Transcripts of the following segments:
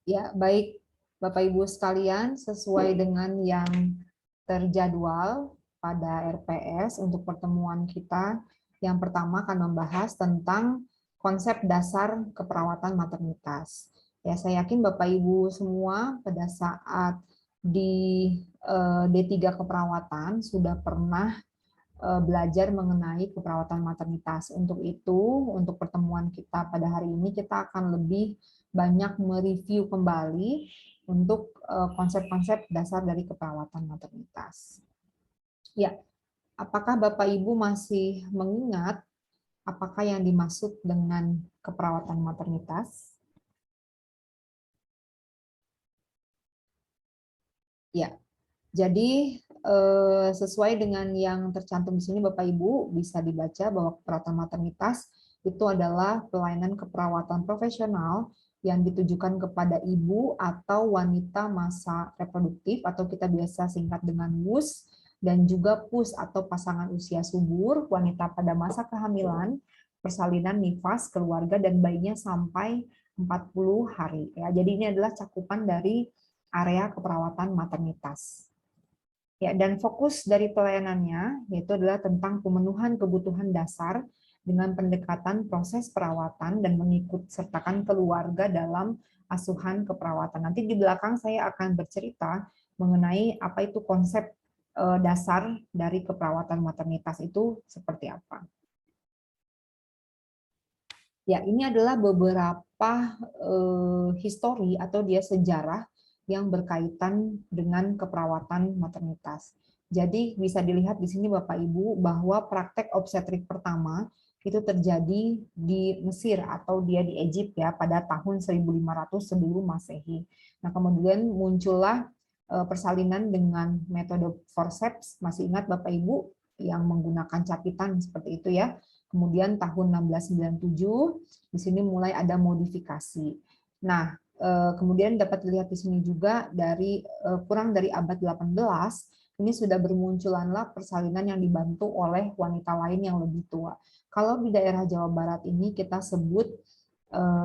Ya, baik Bapak Ibu sekalian, sesuai dengan yang terjadwal pada RPS untuk pertemuan kita, yang pertama akan membahas tentang konsep dasar keperawatan maternitas. Ya, saya yakin Bapak Ibu semua pada saat di D3 keperawatan sudah pernah belajar mengenai keperawatan maternitas. Untuk itu, untuk pertemuan kita pada hari ini, kita akan lebih banyak mereview kembali untuk konsep-konsep dasar dari keperawatan maternitas. Ya, apakah Bapak Ibu masih mengingat apakah yang dimaksud dengan keperawatan maternitas? Ya, jadi sesuai dengan yang tercantum di sini Bapak Ibu bisa dibaca bahwa keperawatan maternitas itu adalah pelayanan keperawatan profesional yang ditujukan kepada ibu atau wanita masa reproduktif atau kita biasa singkat dengan WUS, dan juga PUS atau pasangan usia subur, wanita pada masa kehamilan, persalinan, nifas, keluarga, dan bayinya sampai 40 hari. Ya, jadi ini adalah cakupan dari area keperawatan maternitas. Ya, dan fokus dari pelayanannya yaitu adalah tentang pemenuhan kebutuhan dasar dengan pendekatan proses perawatan dan mengikut sertakan keluarga dalam asuhan keperawatan. Nanti di belakang saya akan bercerita mengenai apa itu konsep dasar dari keperawatan maternitas itu seperti apa. Ya, ini adalah beberapa histori atau dia sejarah yang berkaitan dengan keperawatan maternitas. Jadi bisa dilihat di sini Bapak Ibu bahwa praktek obstetrik pertama itu terjadi di Mesir atau dia di Egypt ya pada tahun 1500 sebelum Masehi. Nah, kemudian muncullah persalinan dengan metode forceps, masih ingat Bapak Ibu yang menggunakan capitan seperti itu ya. Kemudian tahun 1697 di sini mulai ada modifikasi. Nah, kemudian dapat dilihat di sini juga dari kurang dari abad 18 ini sudah bermunculanlah persalinan yang dibantu oleh wanita lain yang lebih tua. Kalau di daerah Jawa Barat ini kita sebut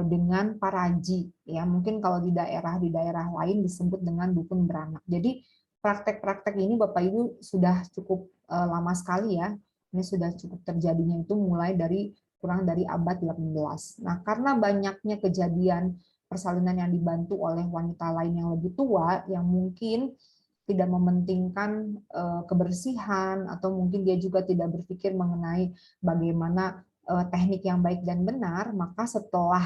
dengan paraji, ya mungkin kalau di daerah lain disebut dengan dukun beranak. Jadi praktek-praktek ini Bapak Ibu sudah cukup lama sekali ya. Ini sudah cukup terjadinya itu mulai dari kurang dari abad 18. Nah, karena banyaknya kejadian persalinan yang dibantu oleh wanita lain yang lebih tua yang mungkin tidak mementingkan kebersihan atau mungkin dia juga tidak berpikir mengenai bagaimana teknik yang baik dan benar, maka setelah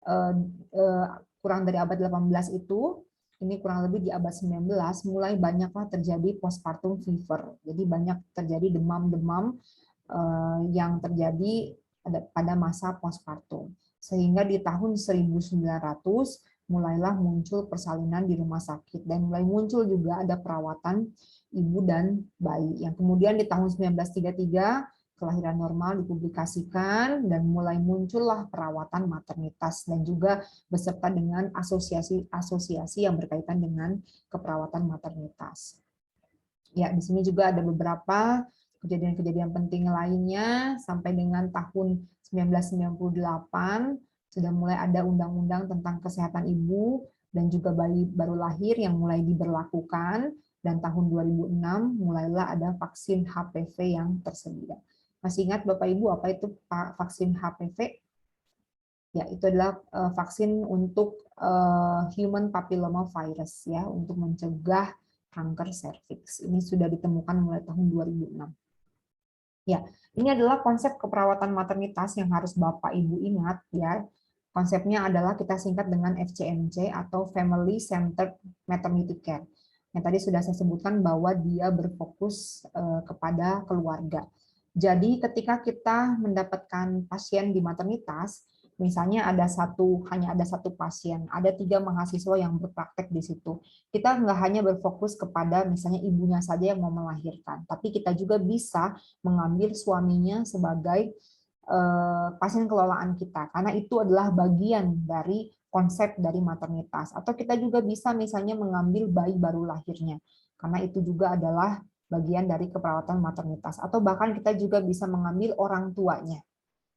eh, eh, kurang dari abad 18 itu, ini kurang lebih di abad 19, mulai banyaklah terjadi postpartum fever. Jadi banyak terjadi demam-demam yang terjadi pada masa postpartum. Sehingga di tahun 1900 mulailah muncul persalinan di rumah sakit dan mulai muncul juga ada perawatan ibu dan bayi. Yang kemudian di tahun 1933 kelahiran normal dipublikasikan dan mulai muncullah perawatan maternitas dan juga beserta dengan asosiasi-asosiasi yang berkaitan dengan keperawatan maternitas. Ya, di sini juga ada beberapa kejadian-kejadian penting lainnya sampai dengan tahun 1998 sudah mulai ada undang-undang tentang kesehatan ibu dan juga bayi baru lahir yang mulai diberlakukan, dan tahun 2006 mulailah ada vaksin HPV yang tersedia. Masih ingat Bapak Ibu apa itu vaksin HPV? Ya, itu adalah vaksin untuk human papilloma virus ya, untuk mencegah kanker serviks. Ini sudah ditemukan mulai tahun 2006. Ya, ini adalah konsep keperawatan maternitas yang harus Bapak Ibu ingat ya. Konsepnya adalah kita singkat dengan FCMC atau Family Centered Maternity Care. Yang tadi sudah saya sebutkan bahwa dia berfokus kepada keluarga. Jadi ketika kita mendapatkan pasien di maternitas, misalnya hanya ada satu pasien, ada 3 mahasiswa yang berpraktek di situ. Kita nggak hanya berfokus kepada misalnya ibunya saja yang mau melahirkan, tapi kita juga bisa mengambil suaminya sebagai pasien kelolaan kita, karena itu adalah bagian dari konsep dari maternitas. Atau kita juga bisa misalnya mengambil bayi baru lahirnya, karena itu juga adalah bagian dari keperawatan maternitas. Atau bahkan kita juga bisa mengambil orang tuanya.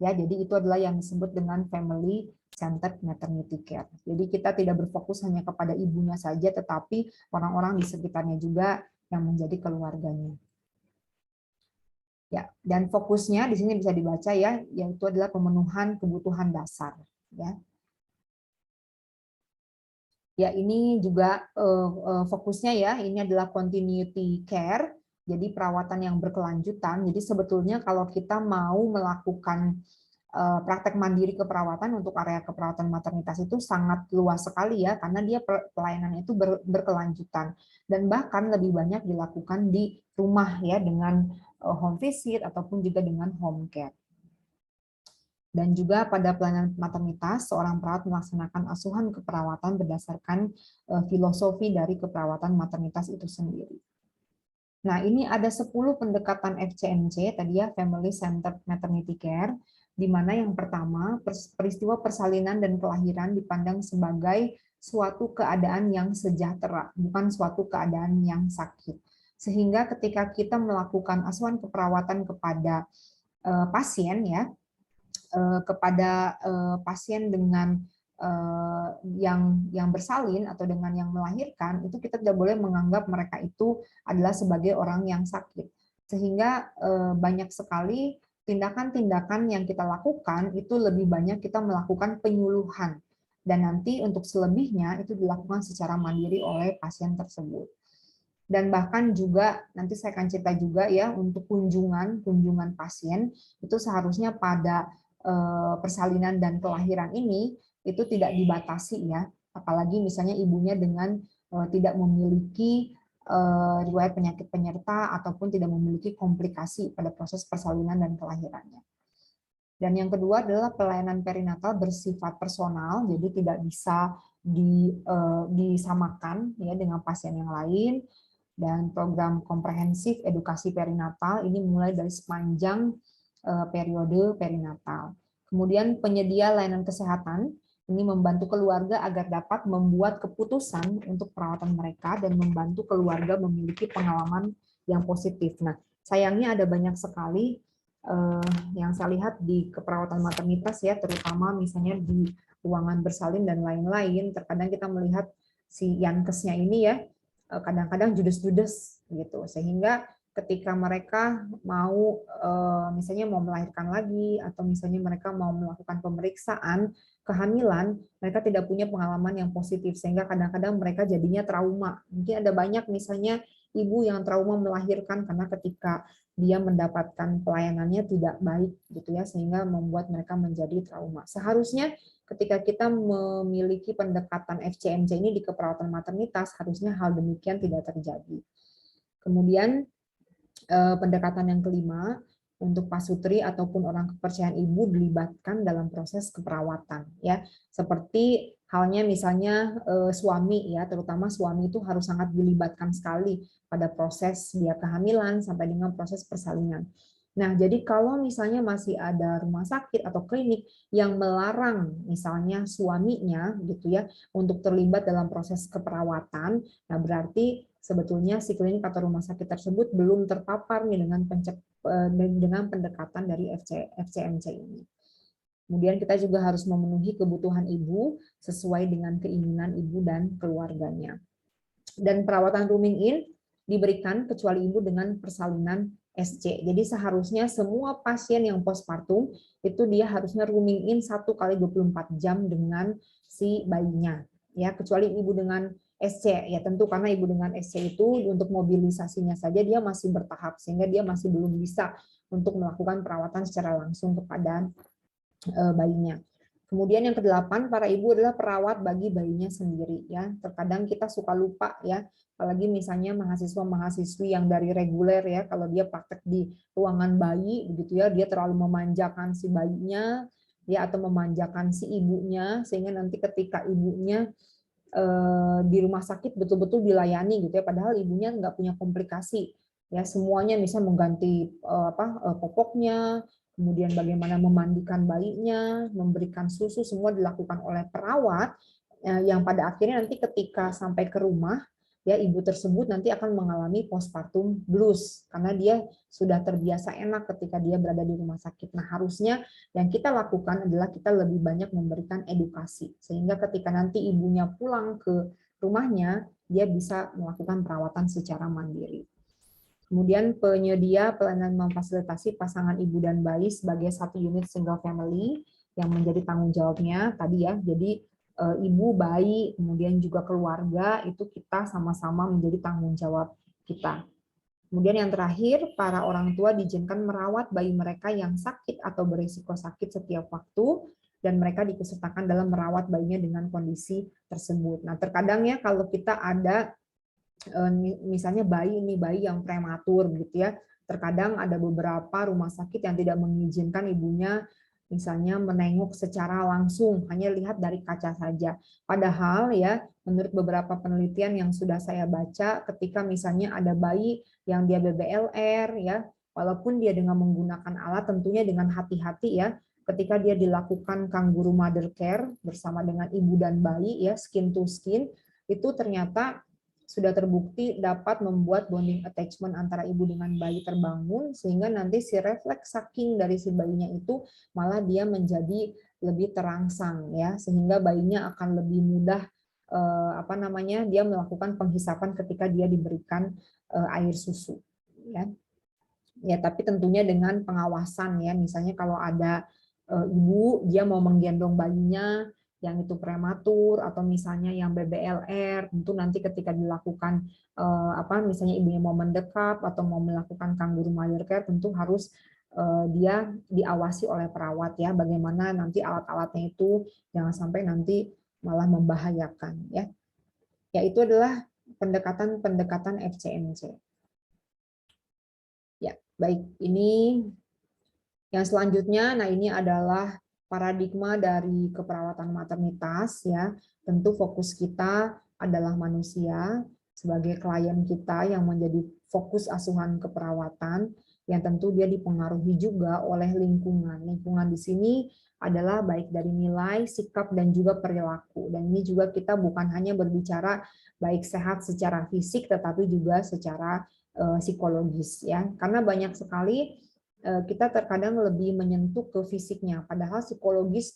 Ya, jadi itu adalah yang disebut dengan family centered maternity care. Jadi kita tidak berfokus hanya kepada ibunya saja, tetapi orang-orang di sekitarnya juga yang menjadi keluarganya. Ya, dan fokusnya di sini bisa dibaca ya, yaitu adalah pemenuhan kebutuhan dasar. Ya, ya ini juga fokusnya ya, ini adalah continuity care, jadi perawatan yang berkelanjutan. Jadi sebetulnya kalau kita mau melakukan praktek mandiri keperawatan untuk area keperawatan maternitas itu sangat luas sekali ya, karena dia pelayanannya itu berkelanjutan dan bahkan lebih banyak dilakukan di rumah ya dengan home visit ataupun juga dengan home care. Dan juga pada pelayanan maternitas, seorang perawat melaksanakan asuhan keperawatan berdasarkan filosofi dari keperawatan maternitas itu sendiri. Nah, ini ada 10 pendekatan FCMC, tadi ya, Family Centered Maternity Care, di mana yang pertama, peristiwa persalinan dan kelahiran dipandang sebagai suatu keadaan yang sejahtera, bukan suatu keadaan yang sakit. Sehingga ketika kita melakukan asuhan keperawatan kepada pasien, ya, kepada pasien dengan yang bersalin atau dengan yang melahirkan, itu kita tidak boleh menganggap mereka itu adalah sebagai orang yang sakit. Sehingga banyak sekali tindakan-tindakan yang kita lakukan itu lebih banyak kita melakukan penyuluhan. Dan nanti untuk selebihnya itu dilakukan secara mandiri oleh pasien tersebut. Dan bahkan juga nanti saya akan cerita juga ya, untuk kunjungan pasien itu seharusnya pada persalinan dan kelahiran ini itu tidak dibatasi ya, apalagi misalnya ibunya dengan tidak memiliki riwayat penyakit penyerta ataupun tidak memiliki komplikasi pada proses persalinan dan kelahirannya. Dan yang kedua adalah pelayanan perinatal bersifat personal, jadi tidak bisa disamakan ya dengan pasien yang lain. Dan program komprehensif edukasi perinatal ini mulai dari sepanjang periode perinatal. Kemudian penyedia layanan kesehatan ini membantu keluarga agar dapat membuat keputusan untuk perawatan mereka dan membantu keluarga memiliki pengalaman yang positif. Nah, sayangnya ada banyak sekali yang saya lihat di keperawatan maternitas ya, terutama misalnya di ruangan bersalin dan lain-lain. Terkadang kita melihat si yankesnya ini ya, kadang-kadang judes-judes gitu, sehingga ketika mereka mau misalnya mau melahirkan lagi atau misalnya mereka mau melakukan pemeriksaan kehamilan, mereka tidak punya pengalaman yang positif sehingga kadang-kadang mereka jadinya trauma. Mungkin ada banyak misalnya ibu yang trauma melahirkan karena ketika dia mendapatkan pelayanannya tidak baik gitu ya, sehingga membuat mereka menjadi trauma. Seharusnya ketika kita memiliki pendekatan FCMC ini di keperawatan maternitas, harusnya hal demikian tidak terjadi. Kemudian pendekatan yang kelima, untuk pasutri ataupun orang kepercayaan ibu dilibatkan dalam proses keperawatan, ya. Seperti halnya misalnya suami ya, terutama suami itu harus sangat dilibatkan sekali pada proses dia kehamilan sampai dengan proses persalinan. Nah, jadi kalau misalnya masih ada rumah sakit atau klinik yang melarang misalnya suaminya gitu ya untuk terlibat dalam proses keperawatan, nah berarti sebetulnya si klinik atau rumah sakit tersebut belum terpapar nih dengan pendekatan dari FCMC ini. Kemudian kita juga harus memenuhi kebutuhan ibu sesuai dengan keinginan ibu dan keluarganya. Dan perawatan rooming in diberikan kecuali ibu dengan persalinan SC. Jadi seharusnya semua pasien yang postpartum itu dia harusnya rooming in 1 kali 24 jam dengan si bayinya. Ya, kecuali ibu dengan SC ya, tentu karena ibu dengan SC itu untuk mobilisasinya saja dia masih bertahap sehingga dia masih belum bisa untuk melakukan perawatan secara langsung kepada bayinya. Kemudian yang ke-8, para ibu adalah perawat bagi bayinya sendiri ya. Terkadang kita suka lupa ya, apalagi misalnya mahasiswa-mahasiswi yang dari reguler ya, kalau dia praktek di ruangan bayi begitu ya, dia terlalu memanjakan si bayinya ya atau memanjakan si ibunya sehingga nanti ketika ibunya di rumah sakit betul-betul dilayani gitu ya, padahal ibunya nggak punya komplikasi ya, semuanya misalnya mengganti popoknya, kemudian bagaimana memandikan bayinya, memberikan susu, semua dilakukan oleh perawat yang pada akhirnya nanti ketika sampai ke rumah ya ibu tersebut nanti akan mengalami postpartum blues karena dia sudah terbiasa enak ketika dia berada di rumah sakit. Nah, harusnya yang kita lakukan adalah kita lebih banyak memberikan edukasi sehingga ketika nanti ibunya pulang ke rumahnya, dia bisa melakukan perawatan secara mandiri. Kemudian penyedia pelayanan memfasilitasi pasangan ibu dan bayi sebagai satu unit single family yang menjadi tanggung jawabnya tadi ya. Jadi ibu, bayi, kemudian juga keluarga itu kita sama-sama menjadi tanggung jawab kita. Kemudian yang terakhir, para orang tua diizinkan merawat bayi mereka yang sakit atau berisiko sakit setiap waktu dan mereka dipesertakan dalam merawat bayinya dengan kondisi tersebut. Nah, terkadang ya kalau kita ada misalnya bayi yang prematur gitu ya. Terkadang ada beberapa rumah sakit yang tidak mengizinkan ibunya misalnya menengok secara langsung, hanya lihat dari kaca saja. Padahal ya, menurut beberapa penelitian yang sudah saya baca, ketika misalnya ada bayi yang dia BBLR ya, walaupun dia dengan menggunakan alat tentunya dengan hati-hati ya, ketika dia dilakukan kangguru mother care bersama dengan ibu dan bayi ya, skin to skin, itu ternyata sudah terbukti dapat membuat bonding attachment antara ibu dengan bayi terbangun sehingga nanti si refleks sucking dari si bayinya itu malah dia menjadi lebih terangsang ya sehingga bayinya akan lebih mudah dia melakukan penghisapan ketika dia diberikan air susu ya. Ya, tapi tentunya dengan pengawasan ya. Misalnya kalau ada ibu dia mau menggendong bayinya yang itu prematur atau misalnya yang BBLR, tentu nanti ketika dilakukan misalnya ibunya mau mendekap atau mau melakukan kangguru mother care tentu harus dia diawasi oleh perawat ya, bagaimana nanti alat-alatnya itu jangan sampai nanti malah membahayakan ya. Ya, itu adalah pendekatan FCMC. Ya, baik. Ini yang selanjutnya, nah ini adalah paradigma dari keperawatan maternitas ya. Tentu fokus kita adalah manusia sebagai klien kita yang menjadi fokus asuhan keperawatan yang tentu dia dipengaruhi juga oleh lingkungan. Lingkungan di sini adalah baik dari nilai, sikap, dan juga perilaku. Dan ini juga kita bukan hanya berbicara baik sehat secara fisik, tetapi juga secara psikologis ya. Karena banyak sekali kita terkadang lebih menyentuh ke fisiknya, padahal psikologis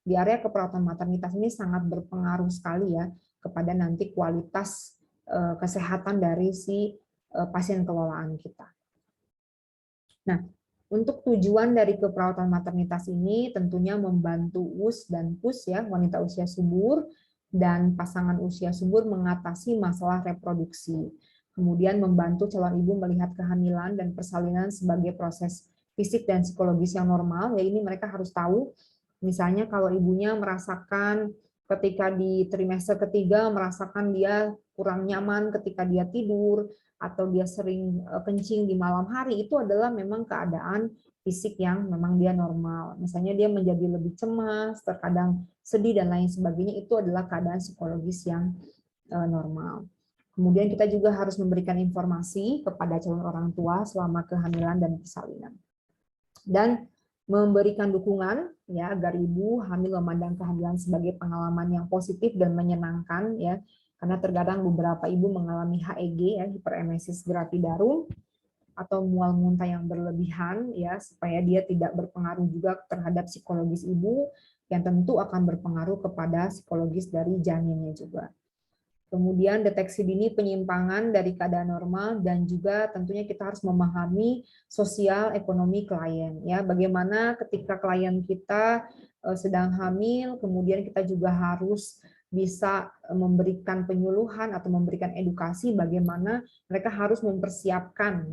di area keperawatan maternitas ini sangat berpengaruh sekali ya kepada nanti kualitas kesehatan dari si pasien kelolaan kita. Nah, untuk tujuan dari keperawatan maternitas ini tentunya membantu US dan PUS ya, wanita usia subur dan pasangan usia subur mengatasi masalah reproduksi. Kemudian membantu calon ibu melihat kehamilan dan persalinan sebagai proses fisik dan psikologis yang normal. Ya, ini mereka harus tahu. Misalnya kalau ibunya merasakan ketika di trimester ketiga merasakan dia kurang nyaman ketika dia tidur atau dia sering kencing di malam hari, itu adalah memang keadaan fisik yang memang dia normal. Misalnya dia menjadi lebih cemas, terkadang sedih dan lain sebagainya, itu adalah keadaan psikologis yang normal. Kemudian kita juga harus memberikan informasi kepada calon orang tua selama kehamilan dan persalinan. Dan memberikan dukungan ya agar ibu hamil memandang kehamilan sebagai pengalaman yang positif dan menyenangkan ya. Karena terkadang beberapa ibu mengalami HEG ya, hiperemesis gravidarum atau mual muntah yang berlebihan ya, supaya dia tidak berpengaruh juga terhadap psikologis ibu yang tentu akan berpengaruh kepada psikologis dari janinnya juga. Kemudian deteksi dini penyimpangan dari keadaan normal dan juga tentunya kita harus memahami sosial ekonomi klien ya. Bagaimana ketika klien kita sedang hamil, kemudian kita juga harus bisa memberikan penyuluhan atau memberikan edukasi bagaimana mereka harus mempersiapkan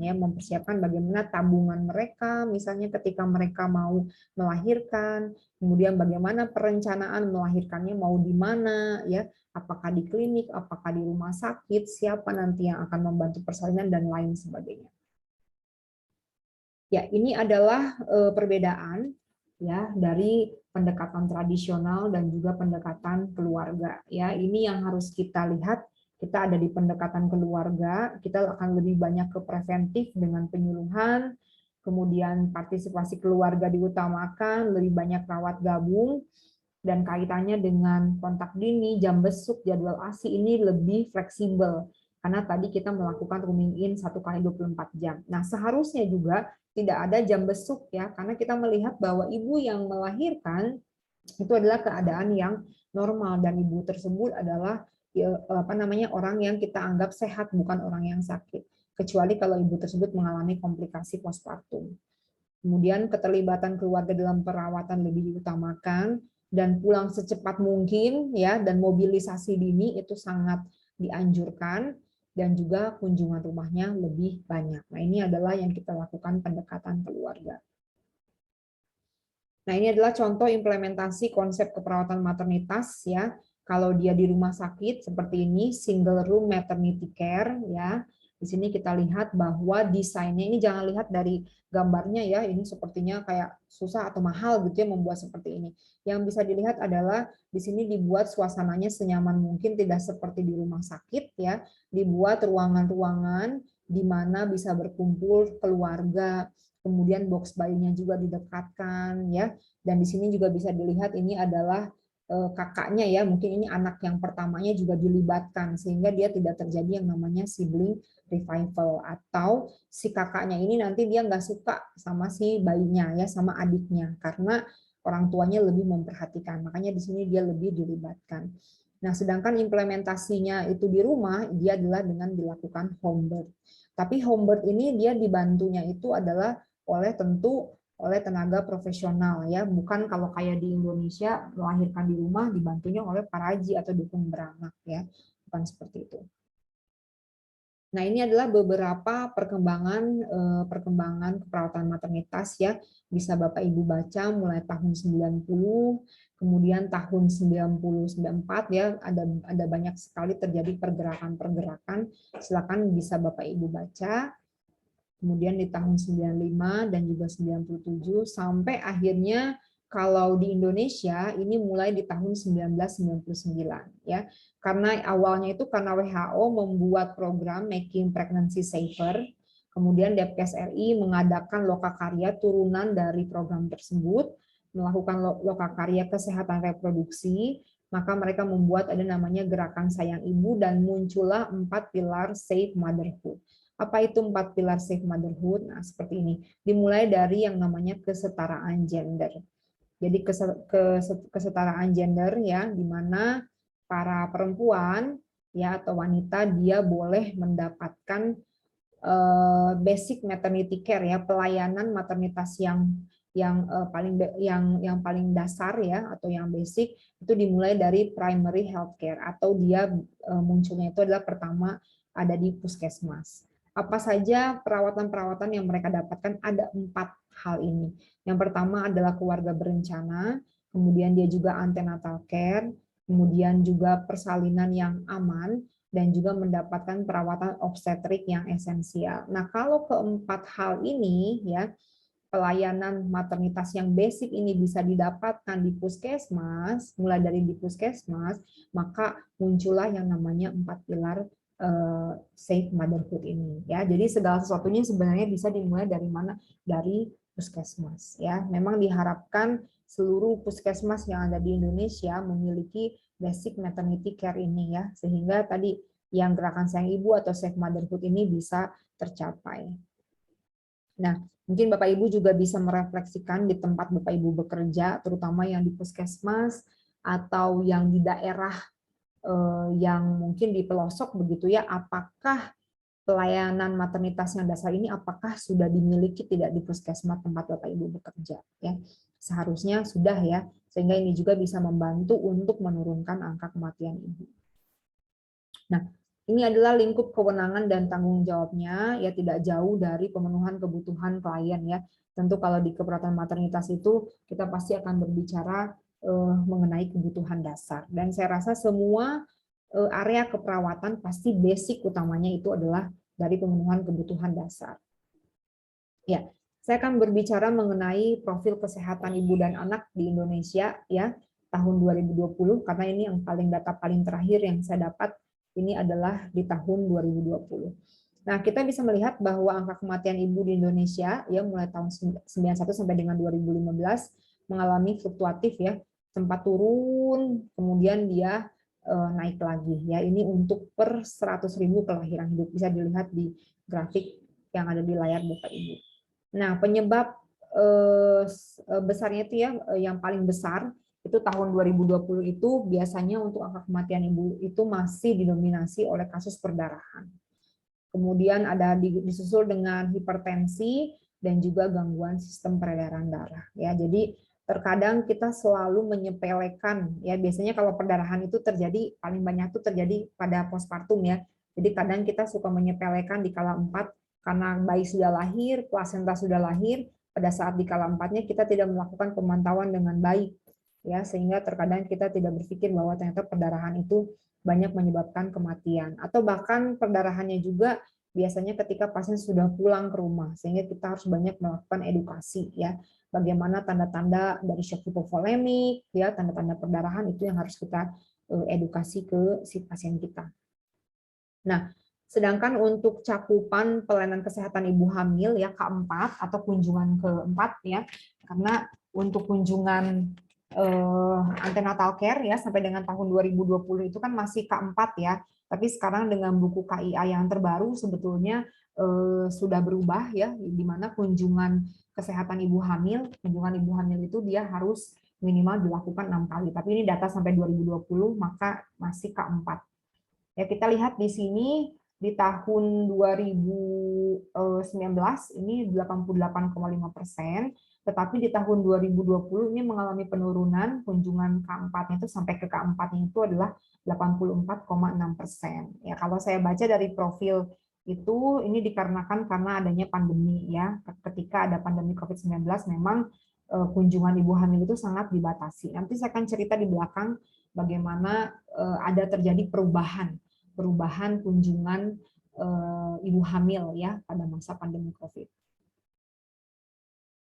bagaimana tabungan mereka misalnya ketika mereka mau melahirkan, kemudian bagaimana perencanaan melahirkannya mau di mana ya. Apakah di klinik, apakah di rumah sakit, siapa nanti yang akan membantu persalinan, dan lain sebagainya. Ya, ini adalah perbedaan ya dari pendekatan tradisional dan juga pendekatan keluarga. Ya, ini yang harus kita lihat. Kita ada di pendekatan keluarga, kita akan lebih banyak ke preventif dengan penyuluhan, kemudian partisipasi keluarga diutamakan, lebih banyak rawat gabung, dan kaitannya dengan kontak dini, jam besuk, jadwal ASI ini lebih fleksibel. Karena tadi kita melakukan rooming in 1 kali 24 jam. Nah, seharusnya juga tidak ada jam besuk ya, karena kita melihat bahwa ibu yang melahirkan itu adalah keadaan yang normal dan ibu tersebut adalah orang yang kita anggap sehat, bukan orang yang sakit. Kecuali kalau ibu tersebut mengalami komplikasi postpartum. Kemudian keterlibatan keluarga dalam perawatan lebih diutamakan dan pulang secepat mungkin ya, dan mobilisasi dini itu sangat dianjurkan, dan juga kunjungan rumahnya lebih banyak. Nah, ini adalah yang kita lakukan pendekatan keluarga. Nah, ini adalah contoh implementasi konsep keperawatan maternitas ya. Kalau dia di rumah sakit seperti ini, single room maternity care ya. Di sini kita lihat bahwa desainnya ini, jangan lihat dari gambarnya ya, ini sepertinya kayak susah atau mahal gitu ya membuat seperti ini. Yang bisa dilihat adalah di sini dibuat suasananya senyaman mungkin, tidak seperti di rumah sakit ya. Dibuat ruangan-ruangan di mana bisa berkumpul keluarga, kemudian box bayinya juga didekatkan ya. Dan di sini juga bisa dilihat ini adalah kakaknya ya, mungkin ini anak yang pertamanya juga dilibatkan sehingga dia tidak terjadi yang namanya sibling revival, atau si kakaknya ini nanti dia nggak suka sama si bayinya ya, sama adiknya, karena orang tuanya lebih memperhatikan, makanya di sini dia lebih dilibatkan. Nah, sedangkan implementasinya itu di rumah, dia adalah dengan dilakukan home birth. Tapi home birth ini dia dibantunya itu adalah oleh tenaga profesional ya, bukan kalau kayak di Indonesia melahirkan di rumah dibantunya oleh paraji atau dukun beranak ya, bukan seperti itu. Nah, ini adalah beberapa perkembangan keperawatan maternitas ya, bisa Bapak Ibu baca mulai tahun 90, kemudian tahun 94 ya, ada banyak sekali terjadi pergerakan-pergerakan. Silakan bisa Bapak Ibu baca. Kemudian di tahun 95 dan juga 97 sampai akhirnya kalau di Indonesia ini mulai di tahun 1999 ya. Karena awalnya itu karena WHO membuat program Making Pregnancy Safer, kemudian Depkes RI mengadakan lokakarya turunan dari program tersebut, melakukan lokakarya kesehatan reproduksi, maka mereka membuat ada namanya Gerakan Sayang Ibu dan muncullah 4 pilar Safe Motherhood. Apa itu 4 pilar safe motherhood? Nah, seperti ini. Dimulai dari yang namanya kesetaraan gender. Jadi kesetaraan gender ya, di mana para perempuan ya atau wanita dia boleh mendapatkan basic maternity care ya, pelayanan maternitas yang paling dasar ya atau yang basic itu dimulai dari primary health care, atau dia munculnya itu adalah pertama ada di puskesmas. Apa saja perawatan-perawatan yang mereka dapatkan? Ada 4 hal ini. Yang pertama adalah keluarga berencana, kemudian dia juga antenatal care, kemudian juga persalinan yang aman, dan juga mendapatkan perawatan obstetrik yang esensial. Nah, kalau keempat hal ini ya, pelayanan maternitas yang basic ini bisa didapatkan di puskesmas, mulai dari di puskesmas, maka muncullah yang namanya 4 pilar safe motherhood ini ya. Jadi segala sesuatunya sebenarnya bisa dimulai dari mana? Dari puskesmas ya. Memang diharapkan seluruh puskesmas yang ada di Indonesia memiliki basic maternity care ini ya, sehingga tadi yang Gerakan Sayang Ibu atau safe motherhood ini bisa tercapai. Nah, mungkin Bapak Ibu juga bisa merefleksikan di tempat Bapak Ibu bekerja, terutama yang di puskesmas atau yang di daerah yang mungkin di pelosok begitu ya, apakah pelayanan maternitas yang dasar ini apakah sudah dimiliki tidak di puskesmas tempat Bapak Ibu bekerja ya. Seharusnya sudah ya, sehingga ini juga bisa membantu untuk menurunkan angka kematian ibu. Nah, ini adalah lingkup kewenangan dan tanggung jawabnya ya, tidak jauh dari pemenuhan kebutuhan klien ya. Tentu kalau di keperawatan maternitas itu kita pasti akan berbicara mengenai kebutuhan dasar, dan saya rasa semua area keperawatan pasti basic utamanya itu adalah dari pemenuhan kebutuhan dasar. Ya, saya akan berbicara mengenai profil kesehatan ibu dan anak di Indonesia ya tahun 2020, karena ini yang data paling terakhir yang saya dapat ini adalah di tahun 2020. Nah, kita bisa melihat bahwa angka kematian ibu di Indonesia ya mulai tahun 91 sampai dengan 2015 mengalami fluktuatif ya. sempat turun, kemudian dia naik lagi ya. Ini untuk per 100.000 kelahiran hidup, bisa dilihat di grafik yang ada di layar Bapak Ibu. Nah, penyebab besarnya itu ya, yang paling besar itu tahun 2020 itu biasanya untuk angka kematian ibu itu masih didominasi oleh kasus perdarahan. Kemudian ada disusul dengan hipertensi dan juga gangguan sistem peredaran darah ya. Jadi terkadang kita selalu menyepelekan ya, biasanya kalau perdarahan itu terjadi paling banyak itu terjadi pada postpartum ya. Jadi kadang kita suka menyepelekan di kala 4 karena bayi sudah lahir, plasenta sudah lahir, pada saat di kala 4-nya kita tidak melakukan pemantauan dengan baik ya, sehingga terkadang kita tidak berpikir bahwa ternyata perdarahan itu banyak menyebabkan kematian, atau bahkan perdarahannya juga biasanya ketika pasien sudah pulang ke rumah, sehingga kita harus banyak melakukan edukasi ya, bagaimana tanda-tanda dari shock hipovolemik ya, tanda-tanda perdarahan itu yang harus kita edukasi ke si pasien kita. Nah, sedangkan untuk cakupan pelayanan kesehatan ibu hamil ya keempat atau kunjungan keempat ya, karena untuk kunjungan antenatal care ya sampai dengan tahun 2020 itu kan masih K4 ya, tapi sekarang dengan buku KIA yang terbaru sebetulnya sudah berubah ya, di mana kunjungan kesehatan ibu hamil, kunjungan ibu hamil itu dia harus minimal dilakukan 6 kali, tapi ini data sampai 2020 maka masih K4. Ya, kita lihat di sini di tahun 2019 ini 88,5%, tetapi di tahun 2020 ini mengalami penurunan, kunjungan K4 itu sampai ke K4 itu adalah 84,6%. Ya, kalau saya baca dari profil itu ini dikarenakan karena adanya pandemi ya. Ketika ada pandemi COVID-19 memang kunjungan ibu hamil itu sangat dibatasi. Nanti saya akan cerita di belakang bagaimana ada terjadi perubahan kunjungan ibu hamil ya pada masa pandemi COVID.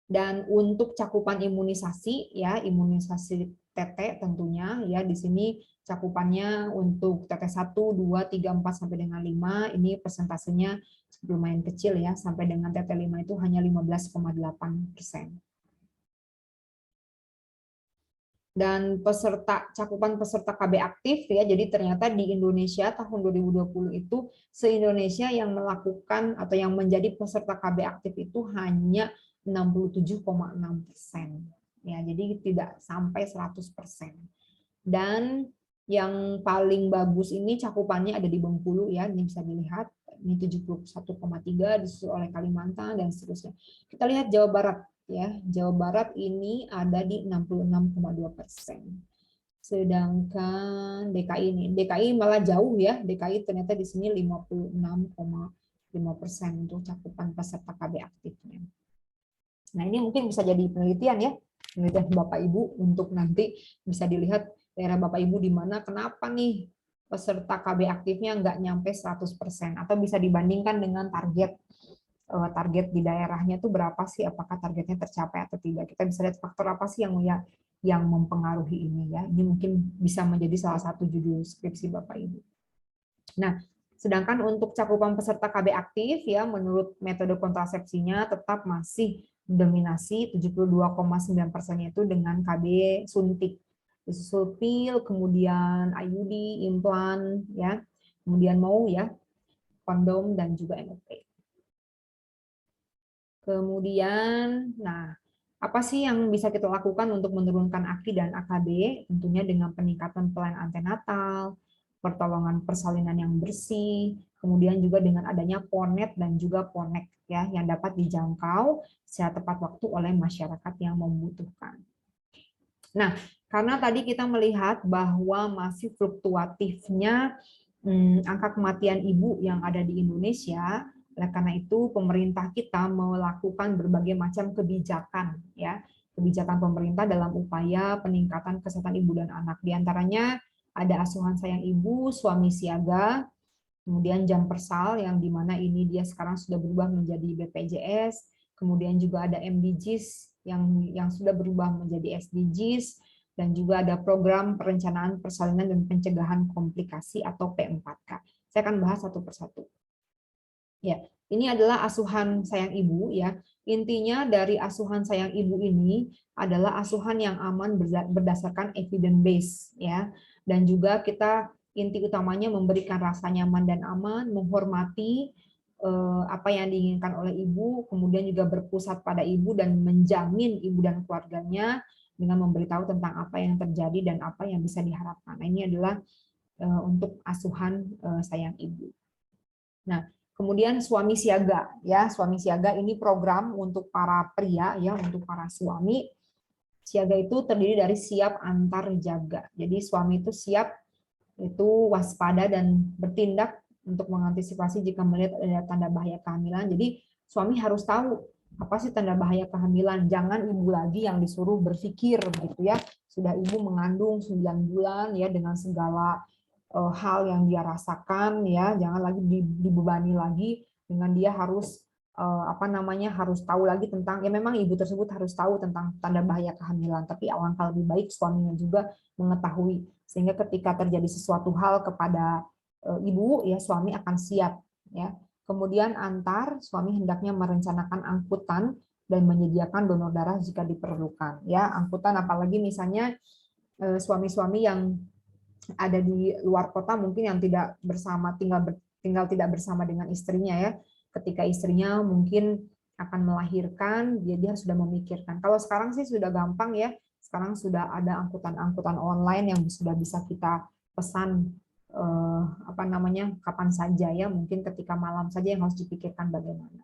Dan untuk cakupan imunisasi ya, imunisasi TT tentunya ya, di sini cakupannya untuk TT1, 2, 3, 4 sampai dengan 5 ini persentasenya lumayan kecil ya, sampai dengan TT5 itu hanya 15,8%. Dan cakupan peserta KB aktif ya, jadi ternyata di Indonesia tahun 2020 itu se-Indonesia yang melakukan atau yang menjadi peserta KB aktif itu hanya 67,6%. Ya, jadi tidak sampai 100%. Dan yang paling bagus ini cakupannya ada di Bengkulu ya, ini bisa dilihat, ini 71,3 disusul oleh Kalimantan dan seterusnya. Kita lihat Jawa Barat ya, Jawa Barat ini ada di 66,2%. Sedangkan DKI malah jauh ya, DKI ternyata di sini 56,5% untuk cakupan peserta KB aktifnya. Nah, ini mungkin bisa jadi penelitian ya, penelitian Bapak Ibu untuk nanti bisa dilihat daerah Bapak Ibu di mana, kenapa nih peserta KB aktifnya nggak nyampe 100%, atau bisa dibandingkan dengan target di daerahnya itu berapa sih, apakah targetnya tercapai atau tidak. Kita bisa lihat faktor apa sih yang mempengaruhi ini ya. Ini mungkin bisa menjadi salah satu judul skripsi Bapak Ibu. Nah, sedangkan untuk cakupan peserta KB aktif ya, menurut metode kontrasepsinya tetap masih dominasi 72,9% itu dengan KB suntik, disusul pil, kemudian IUD, implan ya, kemudian mau ya, kondom dan juga NOP. Kemudian, nah, apa sih yang bisa kita lakukan untuk menurunkan AKI dan AKB? Tentunya dengan peningkatan pelayanan antenatal, pertolongan persalinan yang bersih, kemudian juga dengan adanya PONET dan juga PONEK ya, yang dapat dijangkau secara tepat waktu oleh masyarakat yang membutuhkan. Nah, karena tadi kita melihat bahwa masih fluktuatifnya angka kematian ibu yang ada di Indonesia, oleh karena itu pemerintah kita melakukan berbagai macam kebijakan ya, kebijakan pemerintah dalam upaya peningkatan kesehatan ibu dan anak. Di antaranya ada asuhan sayang ibu, suami siaga, kemudian jam persal yang dimana ini dia sekarang sudah berubah menjadi BPJS, kemudian juga ada MDGs yang sudah berubah menjadi SDGs, dan juga ada program perencanaan persalinan dan pencegahan komplikasi atau P4K. Saya akan bahas satu persatu. Ya, ini adalah asuhan sayang ibu ya. Intinya dari asuhan sayang ibu ini adalah asuhan yang aman berdasarkan evidence base ya. Dan juga kita inti utamanya memberikan rasa nyaman dan aman, menghormati apa yang diinginkan oleh ibu, kemudian juga berpusat pada ibu dan menjamin ibu dan keluarganya dengan memberitahu tentang apa yang terjadi dan apa yang bisa diharapkan. Nah, ini adalah untuk asuhan sayang ibu. Nah, kemudian suami siaga ya, suami siaga ini program untuk para pria ya, untuk para suami. Siaga itu terdiri dari siap antar jaga. Jadi suami itu siap itu waspada dan bertindak untuk mengantisipasi jika melihat ada tanda bahaya kehamilan. Jadi suami harus tahu apa sih tanda bahaya kehamilan. Jangan ibu lagi yang disuruh berpikir gitu ya. Sudah ibu mengandung 9 bulan ya dengan segala hal yang dia rasakan ya, jangan lagi dibebani lagi dengan dia harus apa namanya harus tahu lagi tentang ya memang ibu tersebut harus tahu tentang tanda bahaya kehamilan, tapi alangkah lebih baik suaminya juga mengetahui sehingga ketika terjadi sesuatu hal kepada ibu ya suami akan siap ya. Kemudian antar suami hendaknya merencanakan angkutan dan menyediakan donor darah jika diperlukan ya. Angkutan apalagi misalnya suami-suami yang ada di luar kota mungkin yang tidak bersama tinggal tidak bersama dengan istrinya ya. Ketika istrinya mungkin akan melahirkan, dia sudah memikirkan. Kalau sekarang sih sudah gampang ya. Sekarang sudah ada angkutan-angkutan online yang sudah bisa kita pesan apa namanya kapan saja ya, mungkin ketika malam saja yang harus dipikirkan bagaimana.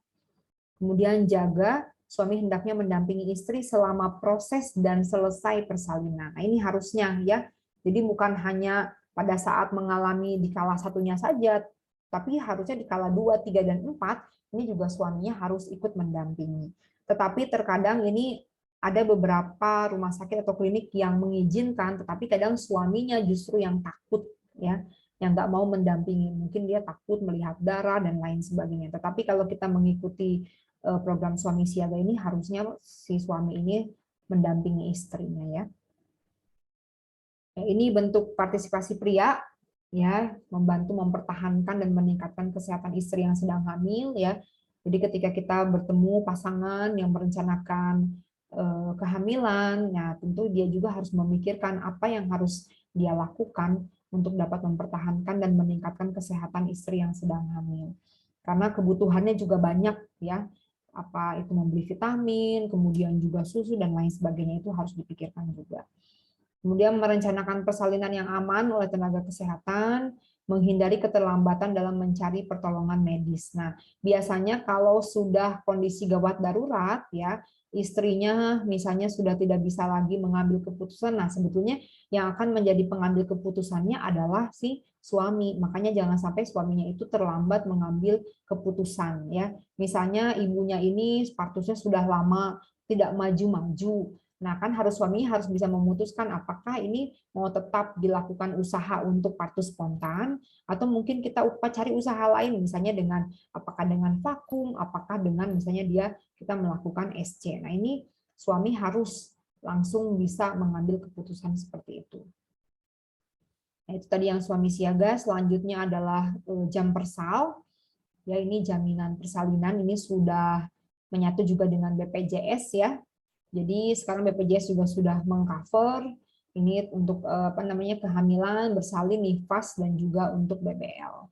Kemudian jaga suami hendaknya mendampingi istri selama proses dan selesai persalinan. Nah, ini harusnya ya. Jadi bukan hanya pada saat mengalami di kala satunya saja, tapi harusnya di kala 2, 3, dan 4, ini juga suaminya harus ikut mendampingi. Tetapi terkadang ini ada beberapa rumah sakit atau klinik yang mengizinkan, tetapi kadang suaminya justru yang takut ya, yang nggak mau mendampingi. Mungkin dia takut melihat darah dan lain sebagainya. Tetapi kalau kita mengikuti program suami siaga ini harusnya si suami ini mendampingi istrinya ya. Ini bentuk partisipasi pria ya, membantu mempertahankan dan meningkatkan kesehatan istri yang sedang hamil ya. Jadi ketika kita bertemu pasangan yang merencanakan kehamilan, ya tentu dia juga harus memikirkan apa yang harus dia lakukan untuk dapat mempertahankan dan meningkatkan kesehatan istri yang sedang hamil. Karena kebutuhannya juga banyak ya, apa itu membeli vitamin, kemudian juga susu dan lain sebagainya itu harus dipikirkan juga. Kemudian merencanakan persalinan yang aman oleh tenaga kesehatan, menghindari keterlambatan dalam mencari pertolongan medis. Nah, biasanya kalau sudah kondisi gawat darurat ya, istrinya misalnya sudah tidak bisa lagi mengambil keputusan. Nah, sebetulnya yang akan menjadi pengambil keputusannya adalah si suami. Makanya jangan sampai suaminya itu terlambat mengambil keputusan ya. Misalnya ibunya ini statusnya sudah lama tidak maju-maju. Nah, kan suaminya harus bisa memutuskan apakah ini mau tetap dilakukan usaha untuk partus spontan atau mungkin kita cari usaha lain misalnya dengan apakah dengan vakum, apakah dengan misalnya kita melakukan SC. Nah, ini suami harus langsung bisa mengambil keputusan seperti itu. Nah, itu tadi yang suami siaga. Selanjutnya adalah jam persal. Ya, ini jaminan persalinan ini sudah menyatu juga dengan BPJS ya. Jadi sekarang BPJS juga sudah mengcover ini untuk apa namanya kehamilan, bersalin, nifas dan juga untuk BBL.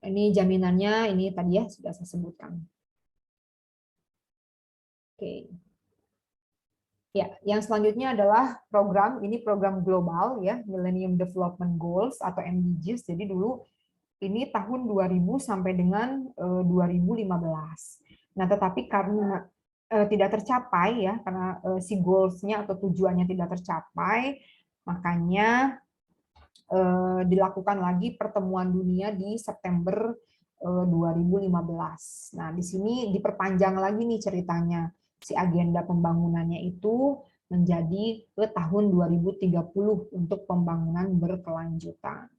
Ini jaminannya ini tadi ya sudah saya sebutkan. Oke. Ya, yang selanjutnya adalah program ini program global ya, Millennium Development Goals atau MDGs. Jadi dulu ini tahun 2000 sampai dengan 2015. Nah, tetapi karena tidak tercapai ya, karena si goals-nya atau tujuannya tidak tercapai, makanya dilakukan lagi pertemuan dunia di September 2015. Nah, di sini diperpanjang lagi nih ceritanya. Si agenda pembangunannya itu menjadi ke tahun 2030 untuk pembangunan berkelanjutan.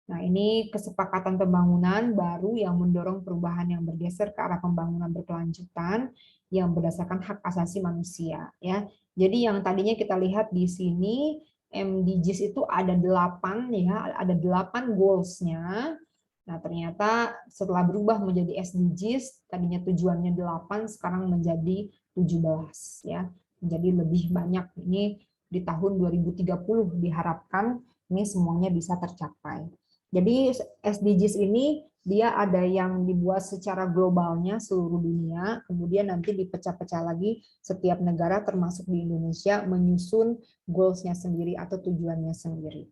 Nah, ini kesepakatan pembangunan baru yang mendorong perubahan yang bergeser ke arah pembangunan berkelanjutan yang berdasarkan hak asasi manusia. Ya, jadi yang tadinya kita lihat di sini MDGs itu ada 8 ya, ada 8 goals-nya. Nah, ternyata setelah berubah menjadi SDGs, tadinya tujuannya 8, sekarang menjadi 17 ya. Menjadi lebih banyak. Ini di tahun 2030 diharapkan ini semuanya bisa tercapai. Jadi SDGs ini dia ada yang dibuat secara globalnya seluruh dunia, kemudian nanti dipecah-pecah lagi setiap negara termasuk di Indonesia menyusun goals-nya sendiri atau tujuannya sendiri.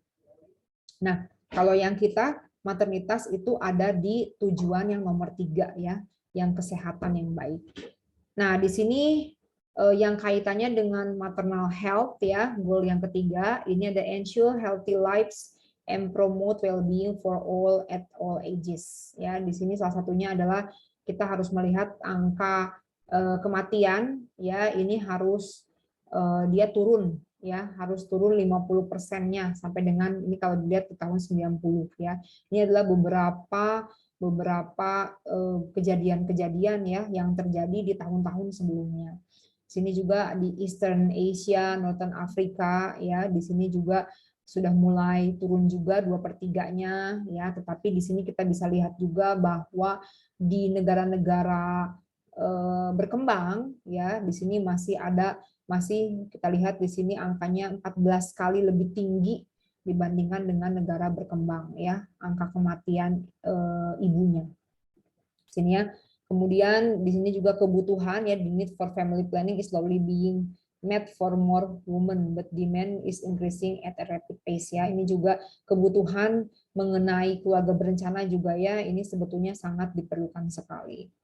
Nah, kalau yang kita maternitas itu ada di tujuan yang nomor 3 ya, yang kesehatan yang baik. Nah, di sini yang kaitannya dengan maternal health ya, goal yang ketiga, ini ada ensure healthy lives and promote well-being for all at all ages. Ya, di sini salah satunya adalah kita harus melihat angka kematian ya, ini harus dia turun ya, harus turun 50%-nya sampai dengan ini kalau dilihat di tahun 90 ya. Ini adalah beberapa kejadian-kejadian ya yang terjadi di tahun-tahun sebelumnya. Sini juga di Eastern Asia, Northern Africa ya, di sini juga sudah mulai turun juga 2/3-nya ya, tetapi di sini kita bisa lihat juga bahwa di negara-negara berkembang ya, di sini masih kita lihat di sini angkanya 14 kali lebih tinggi dibandingkan dengan negara berkembang ya, angka kematian ibunya. Sini ya. Kemudian di sini juga kebutuhan ya, the need for family planning is slowly being met for more women, but demand is increasing at a rapid pace ya. Ini juga kebutuhan mengenai keluarga berencana juga ya, ini sebetulnya sangat diperlukan sekali.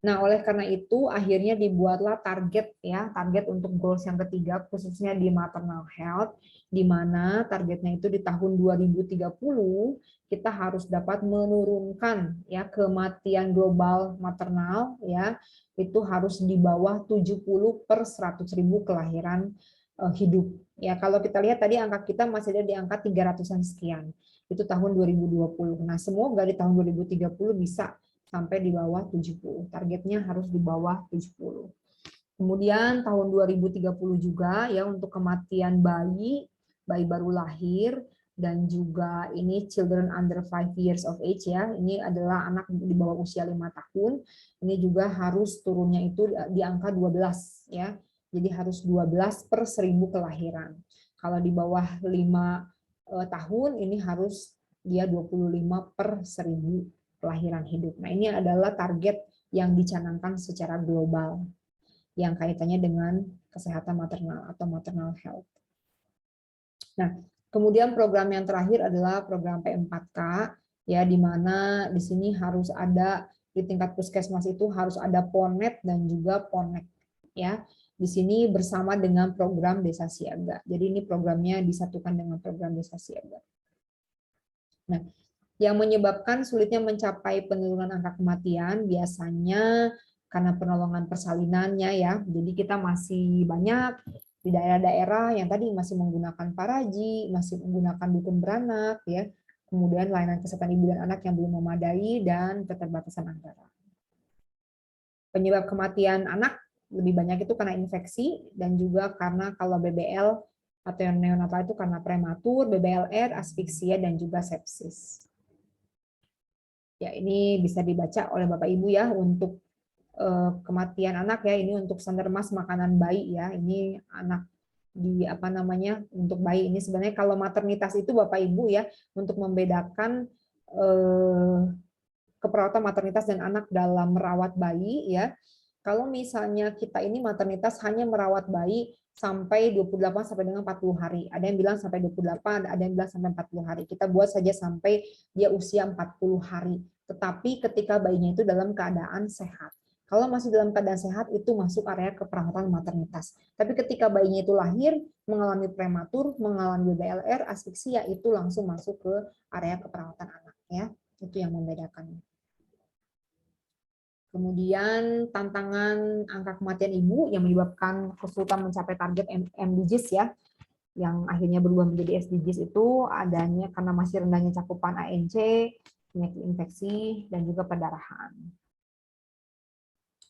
Nah, oleh karena itu akhirnya dibuatlah target ya, target untuk goals yang ketiga khususnya di maternal health, di mana targetnya itu di tahun 2030 kita harus dapat menurunkan ya kematian global maternal ya, itu harus di bawah 70/100.000 kelahiran hidup. Ya, kalau kita lihat tadi angka kita masih ada di angka 300-an sekian. Itu tahun 2020. Nah, semoga di tahun 2030 bisa sampai di bawah 70. Targetnya harus di bawah 70. Kemudian tahun 2030 juga ya untuk kematian bayi baru lahir, dan juga ini children under 5 years of age ya. Ini adalah anak di bawah usia 5 tahun. Ini juga harus turunnya itu di angka 12 ya. Jadi harus 12/1000 kelahiran. Kalau di bawah 5 tahun ini harus dia 25/1000 kelahiran hidup. Nah, ini adalah target yang dicanangkan secara global yang kaitannya dengan kesehatan maternal atau maternal health. Nah, kemudian program yang terakhir adalah program P4K ya, di mana di sini harus ada di tingkat puskesmas itu harus ada Ponet dan juga Ponek ya. Di sini bersama dengan program Desa Siaga. Jadi ini programnya disatukan dengan program Desa Siaga. Nah, yang menyebabkan sulitnya mencapai penurunan angka kematian biasanya karena penolongan persalinannya ya. Jadi kita masih banyak di daerah-daerah yang tadi masih menggunakan paraji, masih menggunakan dukun beranak ya. Kemudian layanan kesehatan ibu dan anak yang belum memadai dan keterbatasan anggaran. Penyebab kematian anak lebih banyak itu karena infeksi dan juga karena kalau BBL atau yang neonatal itu karena prematur, BBLR, asfiksia dan juga sepsis. Ya, ini bisa dibaca oleh Bapak Ibu ya untuk kematian anak ya, ini untuk Sandermas makanan bayi ya. Ini anak di apa namanya untuk bayi ini sebenarnya kalau maternitas itu Bapak Ibu ya untuk membedakan keperawatan maternitas dan anak dalam merawat bayi ya. Kalau misalnya kita ini maternitas hanya merawat bayi sampai 28 sampai dengan 40 hari. Ada yang bilang sampai 28, ada yang bilang sampai 40 hari. Kita buat saja sampai dia usia 40 hari. Tetapi ketika bayinya itu dalam keadaan sehat. Kalau masih dalam keadaan sehat itu masuk area keperawatan maternitas. Tapi ketika bayinya itu lahir, mengalami prematur, mengalami BLR, asfiksia, itu langsung masuk ke area keperawatan anak ya. Itu yang membedakannya. Kemudian tantangan angka kematian ibu yang menyebabkan kesulitan mencapai target MDGs ya, yang akhirnya berubah menjadi SDGs itu adanya karena masih rendahnya cakupan ANC, penyakit infeksi, dan juga perdarahan.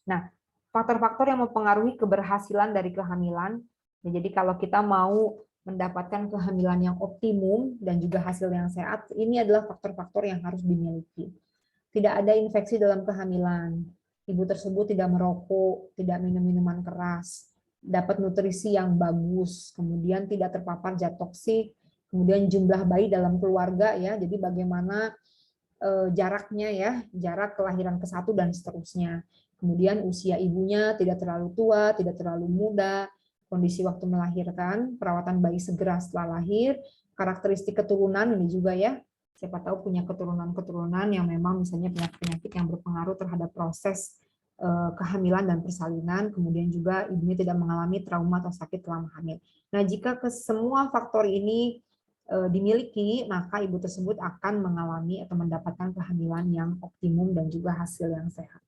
Nah, faktor-faktor yang mempengaruhi keberhasilan dari kehamilan, jadi kalau kita mau mendapatkan kehamilan yang optimum dan juga hasil yang sehat, ini adalah faktor-faktor yang harus dimiliki. Tidak ada infeksi dalam kehamilan, ibu tersebut tidak merokok, tidak minum minuman keras, dapat nutrisi yang bagus, kemudian tidak terpapar zat toksik, kemudian jumlah bayi dalam keluarga ya, jadi bagaimana jaraknya ya, jarak kelahiran ke satu dan seterusnya. Kemudian usia ibunya tidak terlalu tua, tidak terlalu muda, kondisi waktu melahirkan, perawatan bayi segera setelah lahir, karakteristik keturunan ini juga ya, siapa tahu punya keturunan-keturunan yang memang misalnya penyakit-penyakit yang berpengaruh terhadap proses kehamilan dan persalinan, kemudian juga ibunya tidak mengalami trauma atau sakit selama hamil. Nah, jika ke semua faktor ini dimiliki, maka ibu tersebut akan mengalami atau mendapatkan kehamilan yang optimum dan juga hasil yang sehat.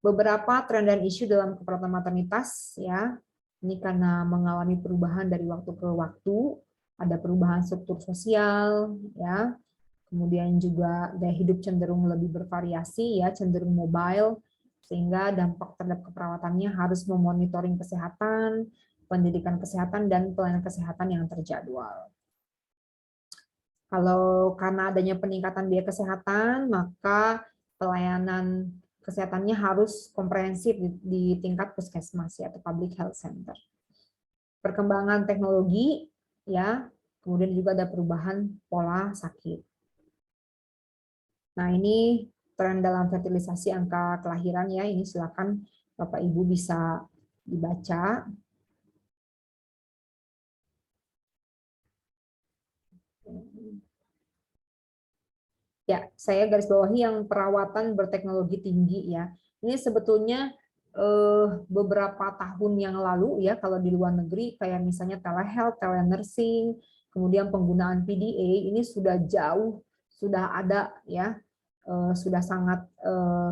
Beberapa tren dan isu dalam keperawatan maternitas ya, ini karena mengalami perubahan dari waktu ke waktu, ada perubahan struktur sosial ya, kemudian juga gaya hidup cenderung lebih bervariasi ya, cenderung mobile, sehingga dampak terhadap keperawatannya harus memonitoring kesehatan, pendidikan kesehatan, dan pelayanan kesehatan yang terjadwal. Kalau karena adanya peningkatan biaya kesehatan, maka pelayanan kesehatannya harus komprehensif di tingkat puskesmas ya, atau public health center. Perkembangan teknologi ya, kemudian juga ada perubahan pola sakit. Nah, ini tren dalam fertilisasi angka kelahiran ya, ini silakan Bapak Ibu bisa dibaca. Ya, saya garis bawahi yang perawatan berteknologi tinggi ya. Ini sebetulnya beberapa tahun yang lalu ya, kalau di luar negeri kayak misalnya telehealth, telenursing, kemudian penggunaan PDA ini sudah jauh, sudah ada ya, sudah sangat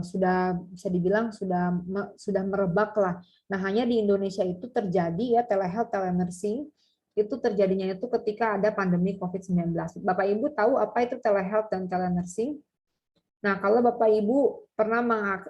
sudah bisa dibilang sudah merebak lah. Nah, hanya di Indonesia itu terjadi ya telehealth, telenursing itu terjadinya itu ketika ada pandemi COVID-19. Bapak Ibu tahu apa itu telehealth dan telenursing? Nah, kalau Bapak Ibu pernah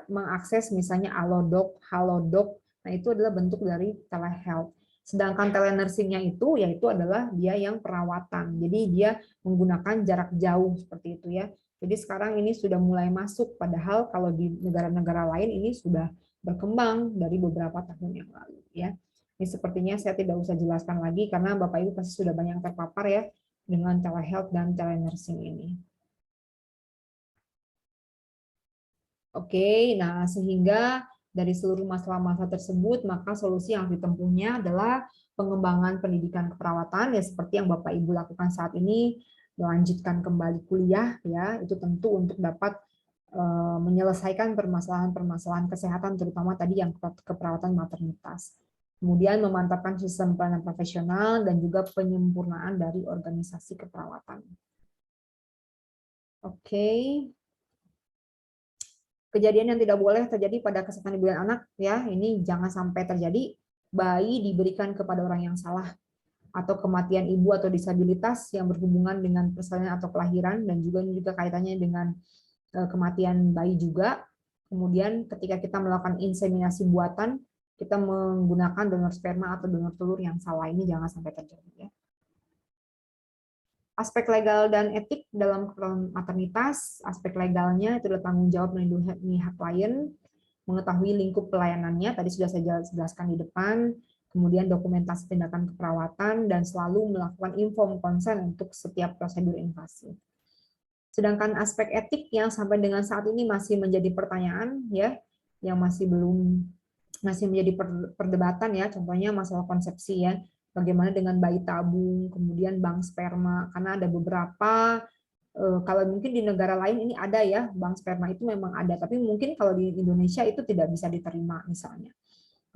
mengakses misalnya Alodoc, Halodoc, nah itu adalah bentuk dari telehealth. Sedangkan telenursingnya itu yaitu adalah dia yang perawatan. Jadi dia menggunakan jarak jauh seperti itu ya. Jadi sekarang ini sudah mulai masuk, padahal kalau di negara-negara lain ini sudah berkembang dari beberapa tahun yang lalu ya. Ini sepertinya saya tidak usah jelaskan lagi karena Bapak Ibu pasti sudah banyak terpapar ya dengan telehealth dan telenursing ini. Oke, nah sehingga dari seluruh masalah-masalah tersebut, maka solusi yang ditempuhnya adalah pengembangan pendidikan keperawatan, ya seperti yang Bapak Ibu lakukan saat ini, melanjutkan kembali kuliah, ya itu tentu untuk dapat menyelesaikan permasalahan-permasalahan kesehatan, terutama tadi yang keperawatan maternitas. Kemudian memantapkan sistem pelayanan profesional dan juga penyempurnaan dari organisasi keperawatan. Oke. Kejadian yang tidak boleh terjadi pada kesehatan ibu dan anak ya, ini jangan sampai terjadi bayi diberikan kepada orang yang salah, atau kematian ibu atau disabilitas yang berhubungan dengan persalinan atau kelahiran, dan juga ini juga kaitannya dengan kematian bayi juga. Kemudian ketika kita melakukan inseminasi buatan, kita menggunakan donor sperma atau donor telur yang salah, ini jangan sampai terjadi ya. Aspek legal dan etik dalam maternitas, aspek legalnya itu adalah tanggung jawab melindungi hak klien, mengetahui lingkup pelayanannya, tadi sudah saya jelaskan di depan, kemudian dokumentasi tindakan keperawatan, dan selalu melakukan informed consent untuk setiap prosedur invasif. Sedangkan aspek etik yang sampai dengan saat ini masih menjadi pertanyaan, ya, yang masih menjadi perdebatan ya, contohnya masalah konsepsi ya, bagaimana dengan bayi tabung, kemudian bank sperma, karena ada beberapa, kalau mungkin di negara lain ini ada ya, bank sperma itu memang ada, tapi mungkin kalau di Indonesia itu tidak bisa diterima misalnya.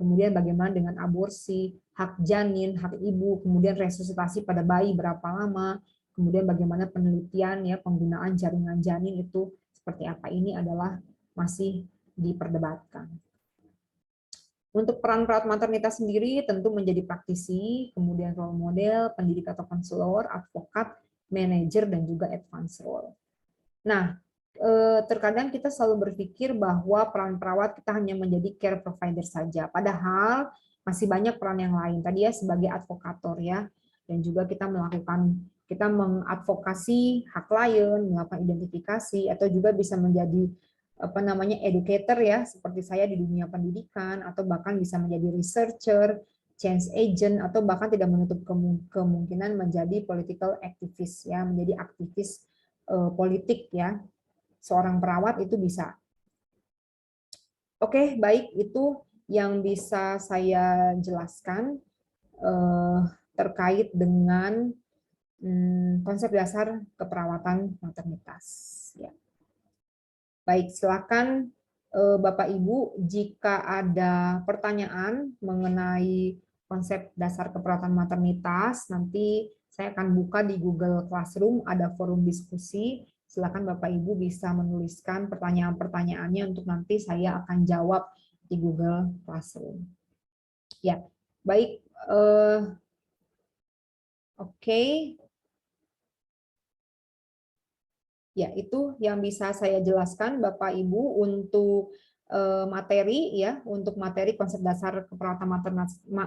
Kemudian bagaimana dengan aborsi, hak janin, hak ibu, kemudian resusitasi pada bayi berapa lama, kemudian bagaimana penelitian ya penggunaan jaringan janin itu seperti apa, ini adalah masih diperdebatkan. Untuk peran perawat maternitas sendiri tentu menjadi praktisi, kemudian role model, pendidik atau konselor, advokat, manajer, dan juga advance role. Nah, terkadang kita selalu berpikir bahwa peran perawat kita hanya menjadi care provider saja. Padahal masih banyak peran yang lain. Tadi ya sebagai advokator ya, dan juga kita mengadvokasi hak klien, melakukan identifikasi, atau juga bisa menjadi apa namanya educator ya, seperti saya di dunia pendidikan, atau bahkan bisa menjadi researcher, change agent, atau bahkan tidak menutup kemungkinan menjadi political activist ya, menjadi aktivis politik ya. Seorang perawat itu bisa. Oke, baik, itu yang bisa saya jelaskan terkait dengan konsep dasar keperawatan maternitas. Ya. Baik, silakan Bapak Ibu, jika ada pertanyaan mengenai konsep dasar keperawatan maternitas, nanti saya akan buka di Google Classroom, ada forum diskusi. Silakan Bapak Ibu bisa menuliskan pertanyaan-pertanyaannya untuk nanti saya akan jawab di Google Classroom. Ya, baik. Oke. Ya, itu yang bisa saya jelaskan Bapak Ibu untuk materi ya, untuk materi konsep dasar keperawatan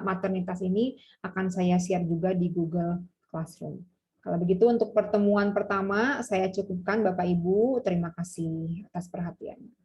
maternitas ini akan saya share juga di Google Classroom. Kalau begitu untuk pertemuan pertama saya cukupkan Bapak Ibu, terima kasih atas perhatiannya.